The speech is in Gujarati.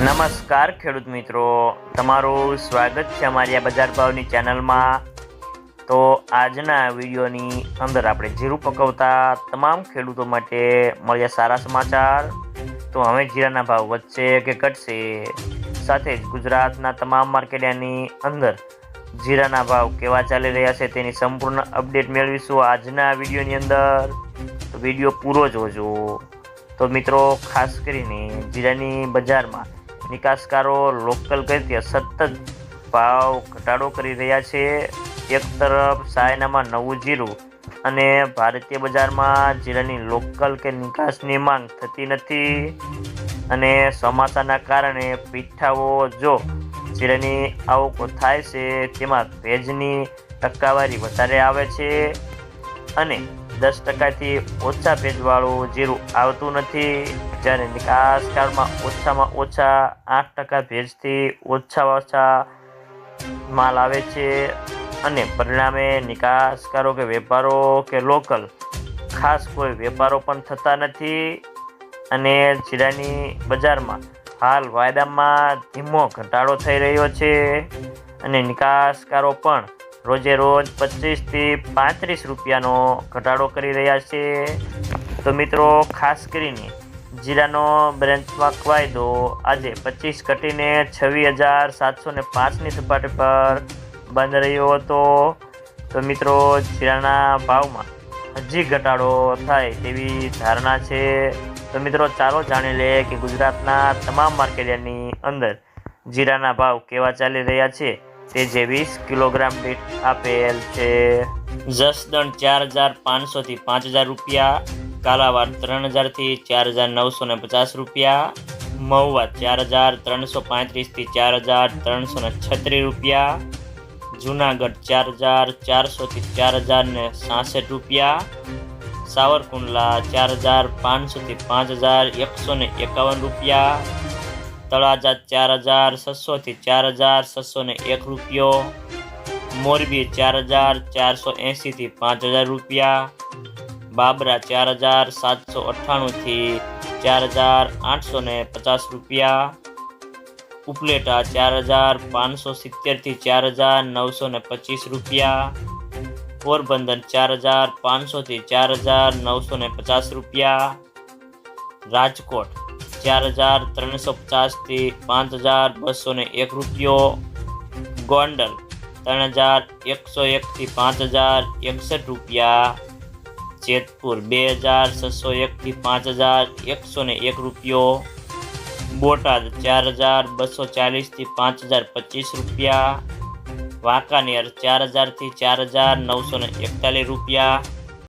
નમસ્કાર ખેડૂત મિત્રો, તમારું સ્વાગત છે અમારી આ બજાર ભાવની ચેનલમાં। તો આજના વિડીયોની અંદર આપણે જીરું પકવતા તમામ ખેડૂતો માટે મળ્યા સારા સમાચાર। તો હવે જીરાના ભાવ વધશે કે ઘટશે, સાથે જ ગુજરાતના તમામ માર્કેટની અંદર જીરાના ભાવ કેવા ચાલી રહ્યા છે તેની સંપૂર્ણ અપડેટ મેળવીશું આજના વિડીયોની અંદર। તો વિડીયો પૂરો જોજો। તો મિત્રો, ખાસ કરીને જીરાની બજારમાં નિકાસકારો લોકલ ગતિએ સતત ભાવ ઘટાડો કરી રહ્યા છે। એક તરફ ચાઇનામાં નવું જીરું અને ભારતીય બજારમાં જીરાની લોકલ કે નિકાસની માંગ થતી નથી, અને ચોમાસાના કારણે પીઠાઓ જો જીરાની આવકો થાય છે તેમાં ભેજની ટકાવારી વધારે આવે છે, અને 10%થી ઓછા ભેજવાળું જીરું આવતું નથી, જ્યારે નિકાસકારમાં ઓછામાં ઓછા 8% ભેજથી ઓછા માલ આવે છે, અને પરિણામે નિકાસકારો કે વેપારો કે લોકલ ખાસ કોઈ વેપારો પણ થતા નથી, અને જીરાની બજારમાં હાલ વાયદામાં ધીમો ઘટાડો થઈ રહ્યો છે, અને નિકાસકારો પણ રોજે રોજ 25 થી 35 રૂપિયાનો ઘટાડો કરી રહ્યા છે। તો મિત્રો, ખાસ કરીને જીરાનો બેન્ચમાર્ક વાયદો આજે 25 ઘટીને 26,705ની સપાટી પર બંધ રહ્યો હતો। તો મિત્રો, જીરાના ભાવમાં હજી ઘટાડો થાય તેવી ધારણા છે। તો મિત્રો, ચાલો જાણી લઈએ કે ગુજરાતના તમામ માર્કેટની અંદર જીરાના ભાવ કેવા ચાલી રહ્યા છે તે જે 20 કિલોગ્રામ દીઠ આપેલ છે। જસદણ 4,500 થી 5,000 રૂપિયા, કાલાવાડ 3,000 થી 4,950 રૂપિયા, મહુવા 4,335 થી 4,336 રૂપિયા, જુનાગઢ 4,400 થી 4,066 રૂપિયા, સાવરકુંડલા 4,500 થી 5,151 રૂપિયા, તળાજા 4,600 થી 4,601 રૂપિયો, મોરબી 4,480 થી 5,000 રૂપિયા, બાબરા 4,798 થી 4,850 રૂપિયા, ઉપલેટા 4,570 થી 4,925 રૂપિયા, પોરબંદર 4,500 થી 4,950 રૂપિયા, રાજકોટ 4,350 થી 5,201 રૂપિયો, ગોંડલ 3,101 થી 5,061 રૂપિયા, જેતપુર 2,601 થી 5,101 રૂપિયો, બોટાદ 4,240 થી 5,025 રૂપિયા, વાંકાનેર 4,000 થી 4,941 રૂપિયા,